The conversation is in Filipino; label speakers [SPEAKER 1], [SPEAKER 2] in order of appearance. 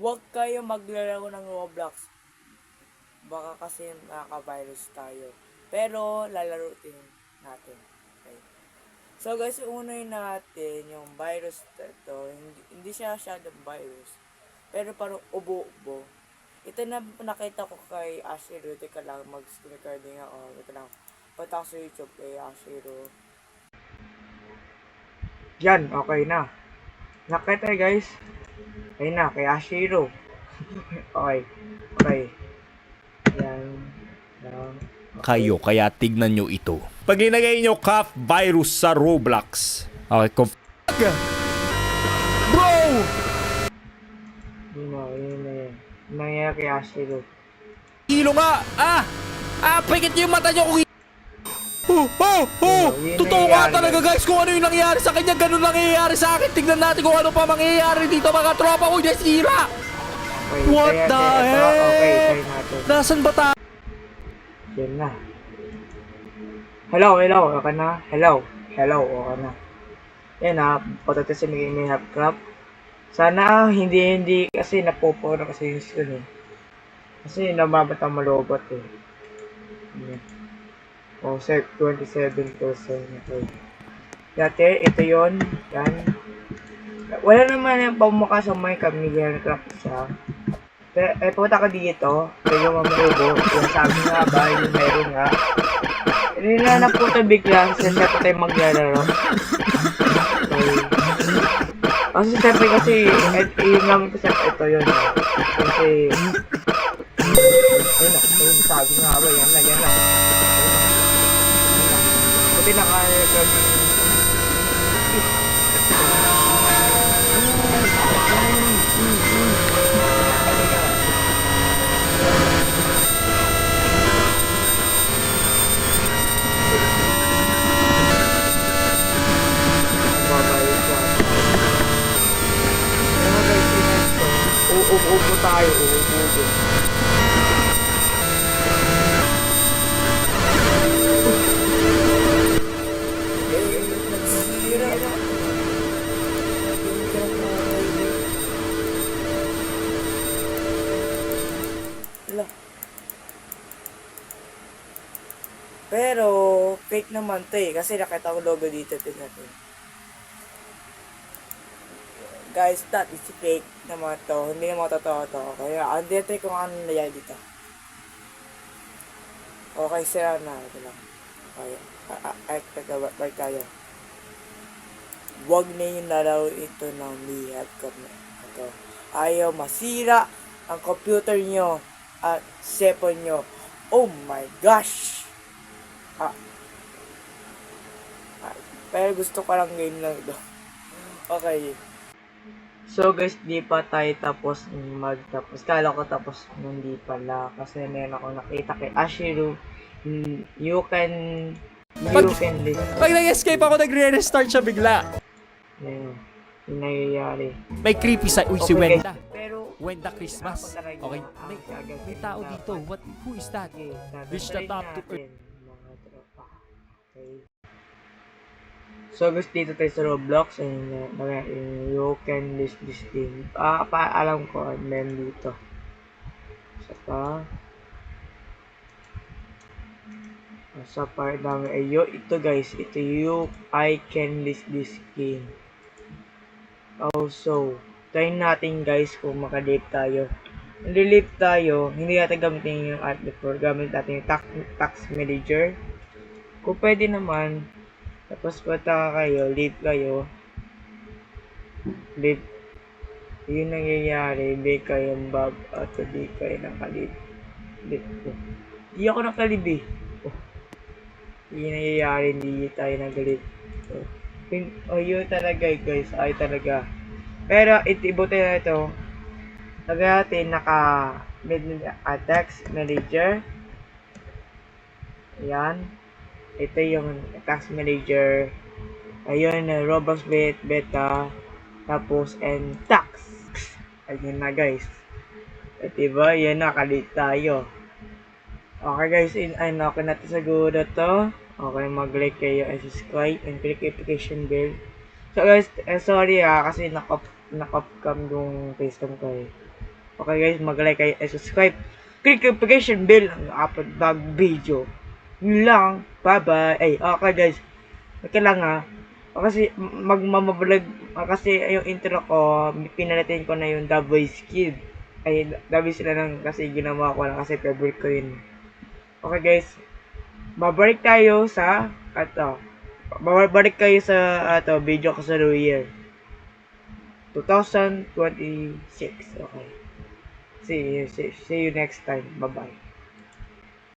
[SPEAKER 1] huwag kayo maglalaro ng Roblox. Baka kasi nakaka-virus tayo. Pero, lalaro din natin. Okay. So guys, unahin natin yung virus ito. Hindi siya masyadong virus. Pero parang ubo-ubo. Ito na nakita ko kay Ashiro. Teka lang, mag-screen recording ako. Ito lang. Punta ko sa YouTube kay Ashiro. Yan, okay na. Nakita guys. Ayun na, kay Ashiro. Okay. Okay. Yan. Yan. Okay.
[SPEAKER 2] Kayo, kaya tignan nyo ito. Pag linagay nyo calf virus sa Roblox. Okay, Bro!
[SPEAKER 1] Yun na yan. Nangyayari kay Ashiro.
[SPEAKER 2] Hilo nga! Pikit yung mata nyo kung Totoo nga talaga guys kung ano yung nangyayari sa kanya. Ganun lang nangyayari sa akin. Tignan natin kung ano pa mangyayari dito mga tropa. Uy, nasira!
[SPEAKER 1] Okay,
[SPEAKER 2] What the heck?
[SPEAKER 1] Okay, try natin.
[SPEAKER 2] Nasaan ba tayo?
[SPEAKER 1] Yan na. Hello, okay na? Hello, okay na. Yan na, patatas si may half crop. Sana hindi kasi napoporo kasi yung screen eh. Kasi namabat ang malobot eh. Yan. Oh, 27%. Okay. Dati, ito yon. Yan. Wala naman yung pamukha sa may Camille Craft siya. Punta ka dito. Ito yung mamubo. Yung sabi nga ba, yung meron nga. Nilanap po ito bigla. Siyempre po tayo maglalaro. Okay. Kasi siyempre kasi, yung namin ko siyempre ito yun. Kasi, ayun, sabi nga ba, yan na. Buti naka-record ng uubo tayo, uubo. Nagsira na. Pero, fake naman to eh. Kasi nakita ko logo dito. Tingnan natin. Guys, that is fake naman to. Hindi naman totoo to. Kaya, andito kung ano nangyayari dito. Okay, sira na. Ito lang. Okay. Teka, tayo. Huwag na yung laro ito ng lihat ko. Ito. Ayaw masira ang computer nyo at cellphone nyo. Oh my gosh! Pero gusto ko lang game lang ito. Okay. So guys, di pa tayo tapos magtapos. Kala ko tapos hindi pala. Kasi meron ako nakita kay Ashiro. You can listen.
[SPEAKER 2] Pag nag-escape ako, nagre-restart siya bigla.
[SPEAKER 1] Ayun. Yung nangyayari.
[SPEAKER 2] May creepy side. Uy, si
[SPEAKER 1] Okay,
[SPEAKER 2] Wenda.
[SPEAKER 1] pero
[SPEAKER 2] Wenda Christmas. Okay. May tao dito. Who is that? Reach the top to earth.
[SPEAKER 1] Mga tropa. Okay. So guys, dito tayo sa Roblox and you can list this thing. Alam ko, and then dito. Sa part namin ay ito guys, I can list this game. Also, try natin guys kung makadate tayo. Nalilip tayo, hindi natin gamitin yung art before, gamit natin yung tax manager. Kung pwede naman, tapos punta kayo, leave kayo. Leave. Yun nangyayari, hindi kayong bug at hindi kayo nakalib. Leave ko. Hindi ako nakalib eh. Yun nangyayari, hindi tayo nagalib. So, yun talaga guys, ay talaga. Pero itibuti na ito. Lagyan natin tax manager. Ayan. Ito yung tax manager. Ayun, Roblox beta. Tapos, and tax. Ayun na guys. At diba, yan na, kalit tayo. Okay guys, okay natin siguro to. Okay, mag-like kayo and subscribe and click notification bell. So guys, sorry kasi nakop cam yung facecam ko eh. Okay guys, mag-like kayo and subscribe. Click notification bell ang upload bag video. Yun lang. Bye-bye. Ay, okay guys. Okay lang ha. Kasi magmamablog kasi yung intro ko, pinalitin ko na yung The Voice Kid. Ay, The Voice sila lang kasi ginawa ko lang kasi favorite ko yun. Okay guys. Babalik tayo sa babalik kayo sa video ko sa New Year 2026. Okay. See you next time. Bye-bye.